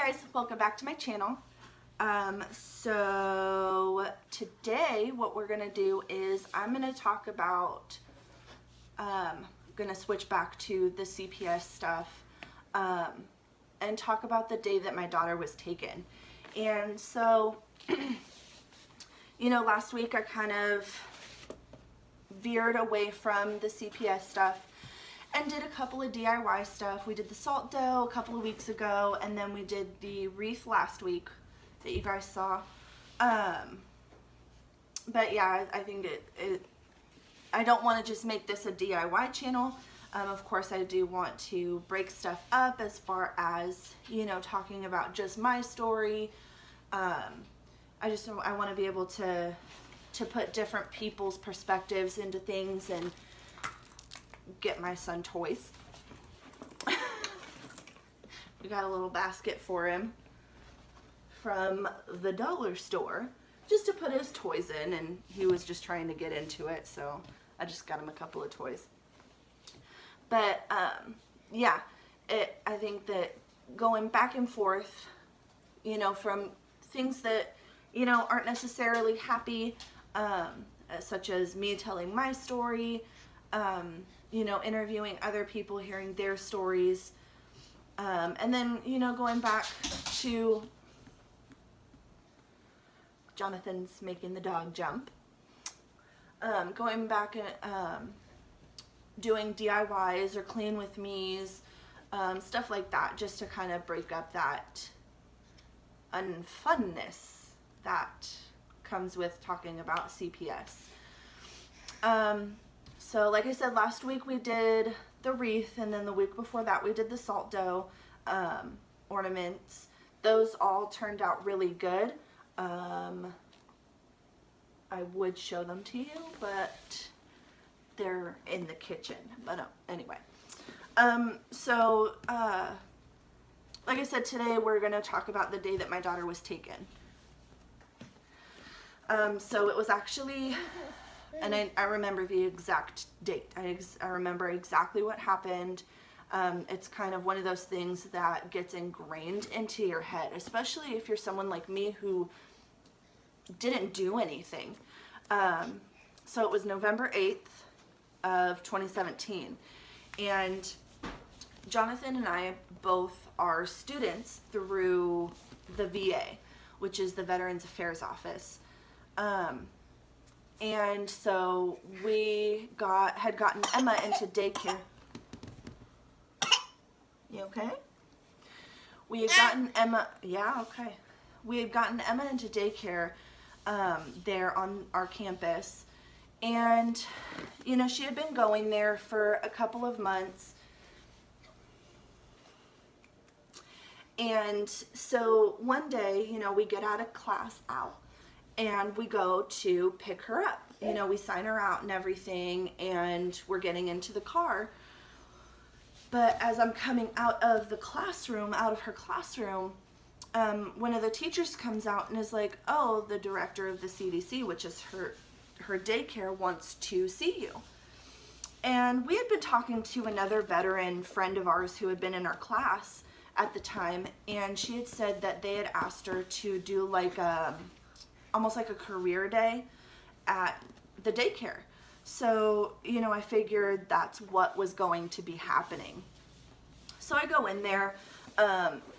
guys, welcome back to my channel. So today what we're gonna do is I'm gonna talk about gonna switch back to the CPS stuff and talk about the day that my daughter was taken. And so you know, last week I kind of veered away from the CPS stuff and did a couple of DIY stuff. We did the salt dough a couple of weeks ago, and then we did the wreath last week that you guys saw. But yeah, I think I don't want to just make this a DIY channel. Of course, I do want to break stuff up as far as, you know, talking about just my story. I want to be able to put different people's perspectives into things and get my son toys. We got a little basket for him from the dollar store just to put his toys in, and he was just trying to get into it, so I just got him a couple of toys. But yeah, I think that going back and forth, you know, from things that, you know, aren't necessarily happy, such as me telling my story, you know, interviewing other people, hearing their stories, and then, you know, going back to Jonathan's making the dog jump, going back and doing DIYs or clean with me's, stuff like that, just to kind of break up that unfunness that comes with talking about CPS. So like I said, last week we did the wreath, and then the week before that we did the salt dough ornaments. Those all turned out really good. I would show them to you, but they're in the kitchen. But anyway, like I said, today we're going to talk about the day that my daughter was taken. So it was actually, and I remember the exact date. I remember exactly what happened. It's kind of one of those things that gets ingrained into your head, especially if you're someone like me who didn't do anything. So it was November 8th of 2017, and Jonathan and I both are students through the VA, which is the Veterans Affairs Office. And so we had gotten Emma into daycare. You okay? We had gotten Emma, yeah, okay. We had gotten Emma into daycare there on our campus. And, you know, she had been going there for a couple of months. And so one day, you know, we get out of class and we go to pick her up. You know, we sign her out and everything, and we're getting into the car. But as I'm coming out of her classroom, one of the teachers comes out and is like, "Oh, the director of the CDC, which is her daycare, wants to see you." And we had been talking to another veteran friend of ours who had been in our class at the time, and she had said that they had asked her to do like almost like a career day at the daycare. So, you know, I figured that's what was going to be happening. So I go in there,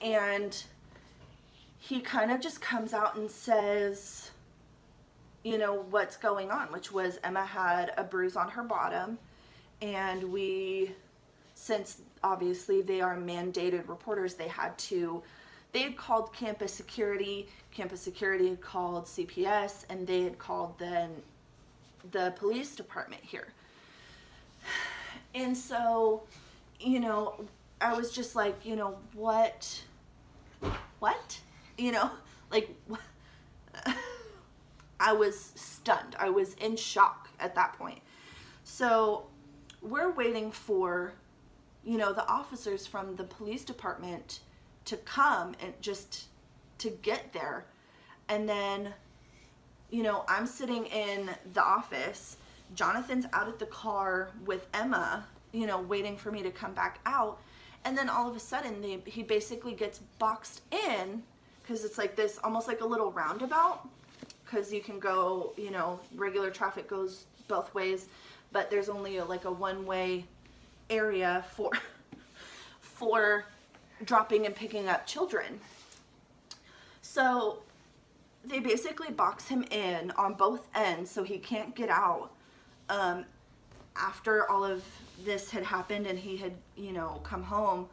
and he kind of just comes out and says, you know, what's going on, which was Emma had a bruise on her bottom, and since obviously they are mandated reporters, they had called campus security had called CPS, and they had called then the police department here. And so, you know, I was just like, you know, what, you know, like, I was stunned. I was in shock at that point. So we're waiting for, you know, the officers from the police department to come and just to get there. And then, you know, I'm sitting in the office. Jonathan's out at the car with Emma, you know, waiting for me to come back out. And then all of a sudden, he basically gets boxed in, because it's like this, almost like a little roundabout, because you can go, you know, regular traffic goes both ways, but there's only like a one-way area for dropping and picking up children. So they basically box him in on both ends so he can't get out. After all of this had happened and he had, you know, come home,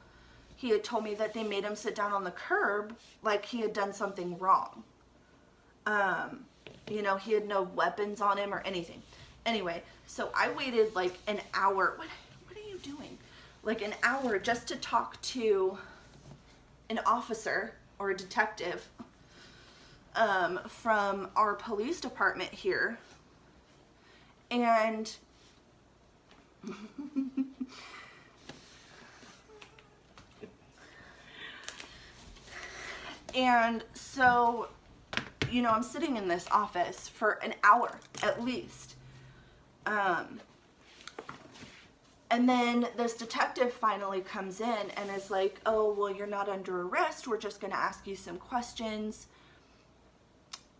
he had told me that they made him sit down on the curb like he had done something wrong. You know, he had no weapons on him or anything. Anyway, so I waited like an hour. What are you doing? Like an hour just to talk to an officer or a detective from our police department here. And and so, you know, I'm sitting in this office for an hour at least. And then this detective finally comes in and is like, oh, well, you're not under arrest. We're just going to ask you some questions.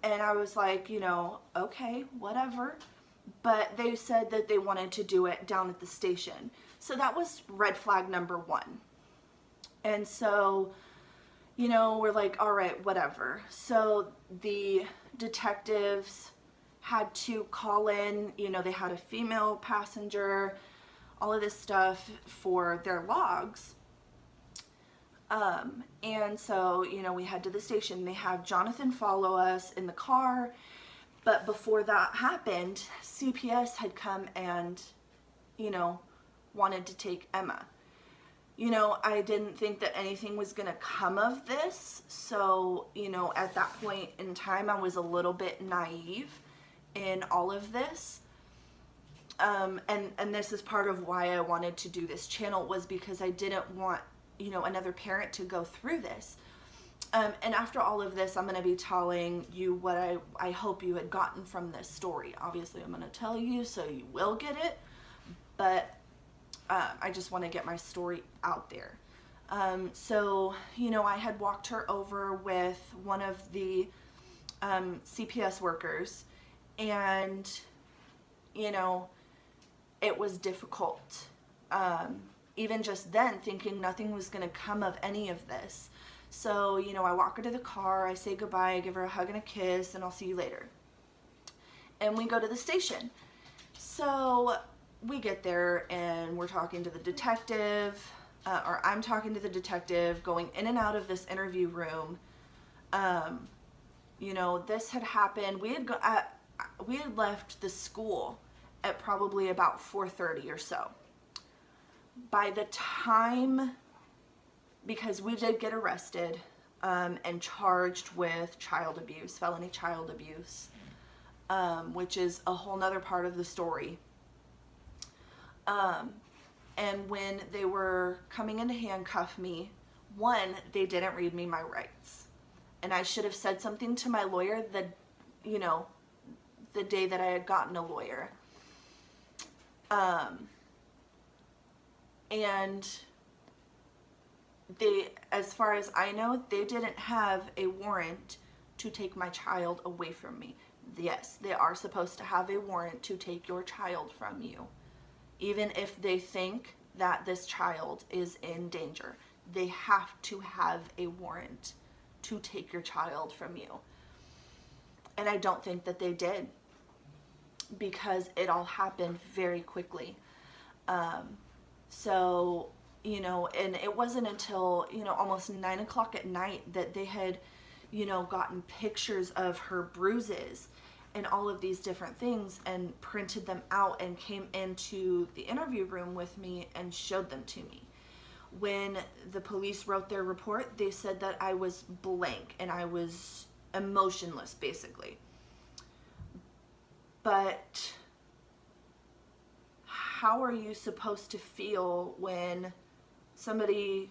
And I was like, you know, okay, whatever. But they said that they wanted to do it down at the station. So that was red flag number one. And so, you know, we're like, all right, whatever. So the detectives had to call in, you know, they had a female passenger, all of this stuff for their logs. And so, you know, we head to the station. They have Jonathan follow us in the car. But before that happened, CPS had come and, you know, wanted to take Emma. You know, I didn't think that anything was going to come of this. So, you know, at that point in time, I was a little bit naive in all of this. And this is part of why I wanted to do this channel, was because I didn't want, you know, another parent to go through this. And after all of this, I'm going to be telling you what I hope you had gotten from this story. Obviously, I'm going to tell you, so you will get it. But I just want to get my story out there. So, you know, I had walked her over with one of the CPS workers. And, you know, it was difficult. Even just then, thinking nothing was going to come of any of this. So, you know, I walk her to the car, I say goodbye, I give her a hug and a kiss, and I'll see you later. And we go to the station. So we get there and we're talking to the detective, or I'm talking to the detective, going in and out of this interview room. You know, this had happened. We had left the school at probably about 4:30 or so. By the time, because we did get arrested and charged with child abuse, felony child abuse, which is a whole nother part of the story. And when they were coming in to handcuff me, one, they didn't read me my rights. And I should have said something to my lawyer the day that I had gotten a lawyer. And they, as far as I know, they didn't have a warrant to take my child away from me. Yes, they are supposed to have a warrant to take your child from you. Even if they think that this child is in danger, they have to have a warrant to take your child from you. And I don't think that they did, because it all happened very quickly. So, you know, and it wasn't until, you know, almost 9 o'clock at night that they had, you know, gotten pictures of her bruises and all of these different things and printed them out and came into the interview room with me and showed them to me. When the police wrote their report, they said that I was blank and I was emotionless, basically. But how are you supposed to feel when somebody,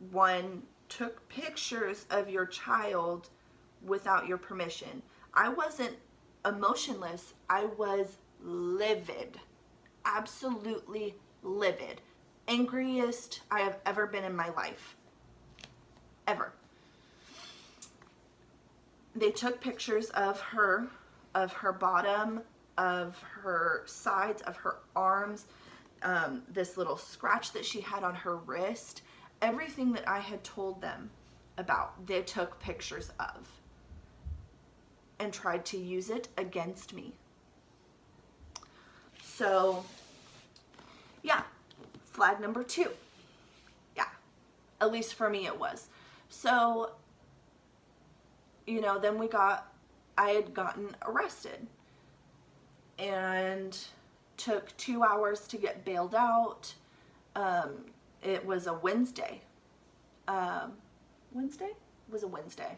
one, took pictures of your child without your permission? I wasn't emotionless. I was livid, absolutely livid, angriest I have ever been in my life. Ever. They took pictures of her bottom, of her sides, of her arms, this little scratch that she had on her wrist. Everything that I had told them about, they took pictures of and tried to use it against me. So, yeah, flag number 2. Yeah, at least for me it was. So, you know, then I had gotten arrested and took 2 hours to get bailed out. It was a Wednesday. Wednesday? It was a Wednesday.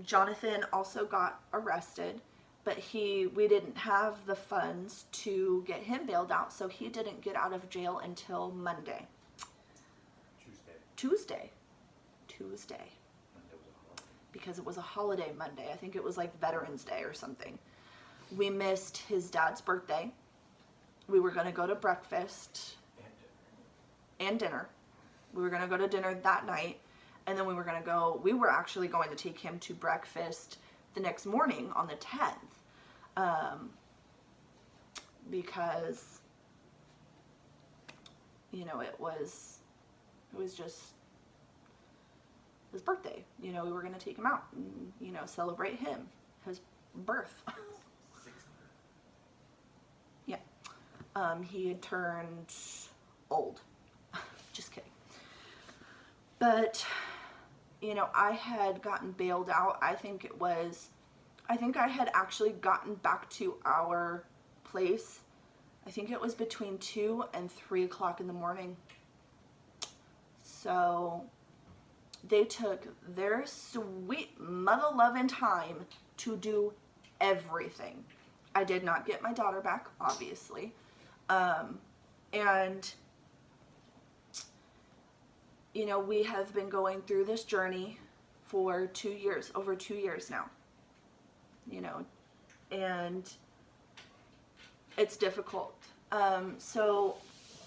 Jonathan also got arrested, but we didn't have the funds to get him bailed out, so he didn't get out of jail until Monday. Tuesday. Because it was a holiday Monday. I think it was like Veterans Day or something. We missed his dad's birthday. We were going to go to breakfast and dinner. We were going to go to dinner that night, and then we were actually going to take him to breakfast the next morning on the 10th. Because, you know, it was just his birthday. You know, we were going to take him out and, you know, celebrate his birth. Yeah. He had turned old. Just kidding. But, you know, I had gotten bailed out. I think I had actually gotten back to our place. I think it was between 2 and 3 o'clock in the morning. So they took their sweet mother-loving time to do everything. I did not get my daughter back, obviously. And, you know, we have been going through this journey for 2 years, over 2 years now. You know, and it's difficult. So,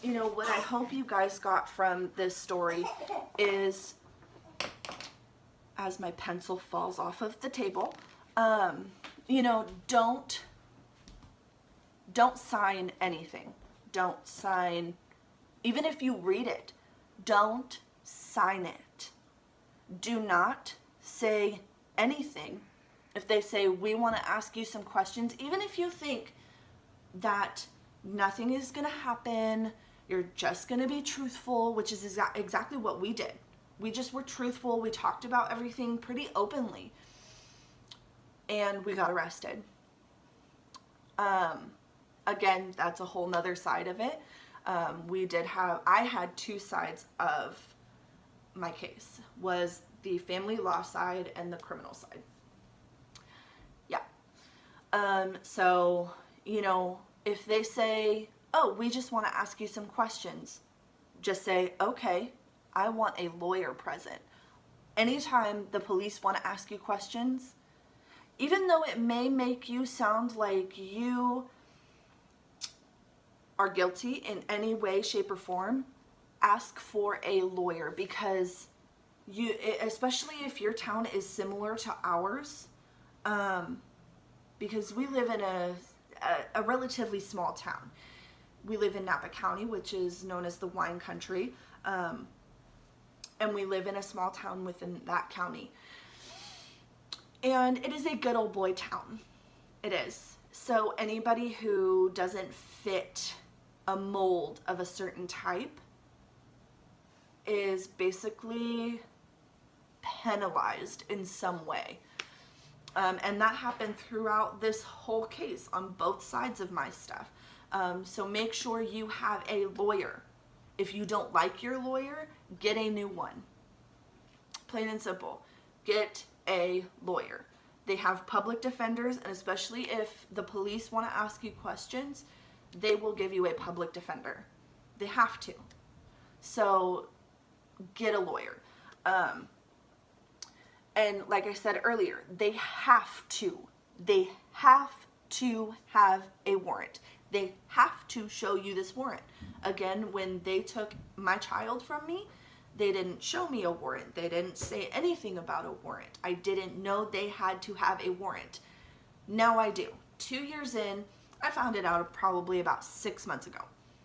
you know, what I hope you guys got from this story is, as my pencil falls off of the table, you know, don't sign anything. Don't sign, even if you read it, don't sign it. Do not say anything. If they say, we want to ask you some questions, even if you think that nothing is going to happen, you're just going to be truthful, which is exactly what we did. We just were truthful. We talked about everything pretty openly. And we got arrested. Again, that's a whole nother side of it. I had 2 sides of my case. Was the family law side and the criminal side. Yeah. So, you know, if they say, oh, we just want to ask you some questions, just say, okay, I want a lawyer present. Anytime the police want to ask you questions, even though it may make you sound like you are guilty in any way, shape, or form, ask for a lawyer, because especially if your town is similar to ours, because we live in a relatively small town. We live in Napa County, which is known as the wine country, and we live in a small town within that county. And it is a good old boy town. It is. So anybody who doesn't fit a mold of a certain type is basically penalized in some way. And that happened throughout this whole case on both sides of my stuff. So make sure you have a lawyer. If you don't like your lawyer, get a new one. Plain and simple. Get a lawyer. They have public defenders, and especially if the police want to ask you questions, they will give you a public defender. They have to. So get a lawyer. And like I said earlier, they have to have a warrant. They have to show you this warrant. Again, when they took my child from me, they didn't show me a warrant. They didn't say anything about a warrant. I didn't know they had to have a warrant. Now I do. 2 years in, I found it out probably about 6 months ago.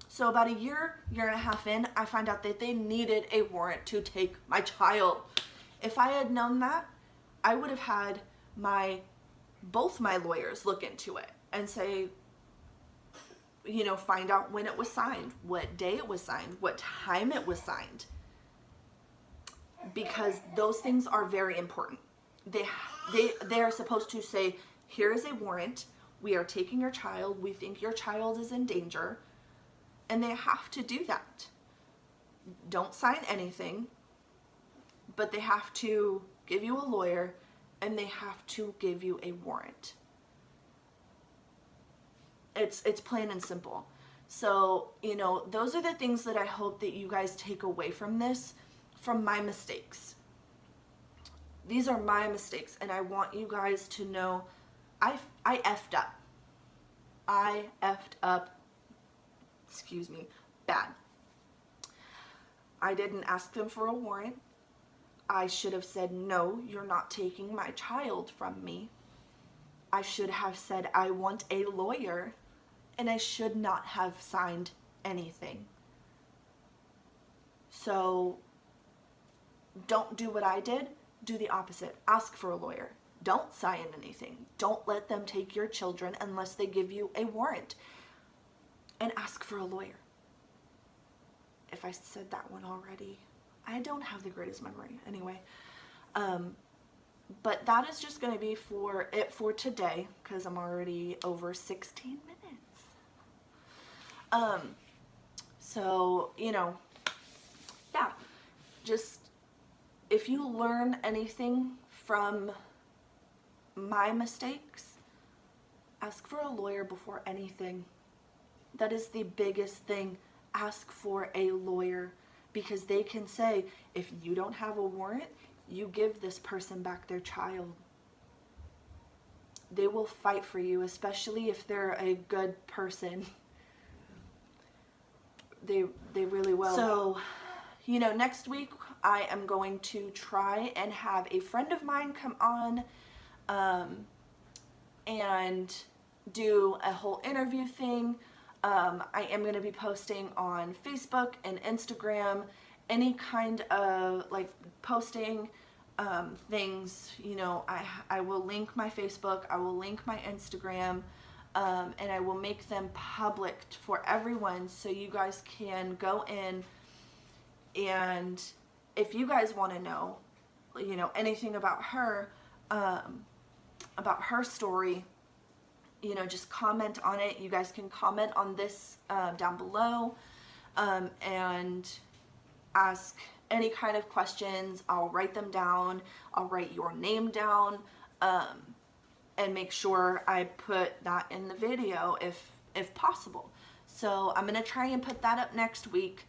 So about a year and a half in, I find out that they needed a warrant to take my child. If I had known that, I would have had both my lawyers look into it and say, find out when it was signed, what day it was signed, what time it was signed. Because those things are very important. They are supposed to say, here is a warrant. We are taking your child. We think your child is in danger. And they have to do that. Don't sign anything, but they have to give you a lawyer and they have to give you a warrant. It's plain and simple. So, those are the things that I hope that you guys take away from this, from my mistakes. These are my mistakes, and I want you guys to know I effed up. I effed up, bad. I didn't ask them for a warrant. I should have said, no, you're not taking my child from me. I should have said, I want a lawyer, and I should not have signed anything. So don't do what I did. Do the opposite. Ask for a lawyer. Don't sign anything. Don't let them take your children unless they give you a warrant. And ask for a lawyer. If I said that one already, I don't have the greatest memory. Anyway, but that is just going to be for today, because I'm already over 16 minutes. So, yeah, just, if you learn anything from my mistakes, ask for a lawyer before anything. That is the biggest thing. Ask for a lawyer, because they can say, if you don't have a warrant, you give this person back their child. They will fight for you, especially if they're a good person. They really will. So, next week I am going to try and have a friend of mine come on and do a whole interview thing. I am going to be posting on Facebook and Instagram, any kind of posting things. I will link my Facebook, I will link my Instagram, and I will make them public for everyone, so you guys can go in, and if you guys want to know, anything about her story, just comment on it. You guys can comment on this down below, and ask any kind of questions. I'll write them down. I'll write your name down, and make sure I put that in the video if possible. So I'm gonna try and put that up next week.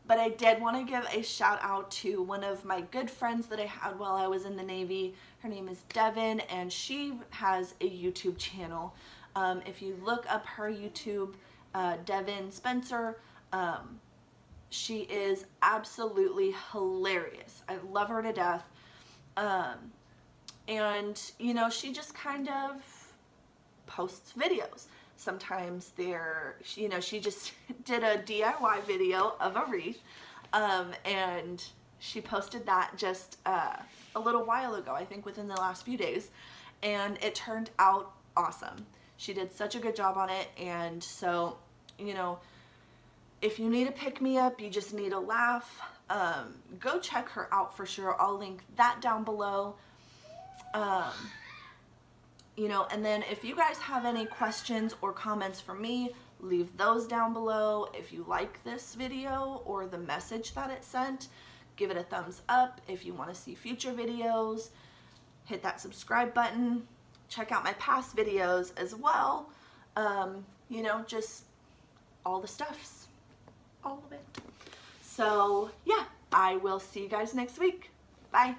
But I did want to give a shout out to one of my good friends that I had while I was in the Navy. Her name is Devan, and she has a YouTube channel. If you look up her YouTube, Devan Spencer, she is absolutely hilarious. I love her to death. And, she just kind of posts videos. Sometimes she just did a DIY video of a wreath, and she posted that just a little while ago, I think within the last few days, and it turned out awesome. She did such a good job on it, and so, if you need a pick-me-up, you just need a laugh, go check her out for sure. I'll link that down below. And then if you guys have any questions or comments for me, leave those down below. If you like this video or the message that it sent, give it a thumbs up. If you want to see future videos, hit that subscribe button. Check out my past videos as well. Just all the stuffs, all of it. So yeah, I will see you guys next week. Bye.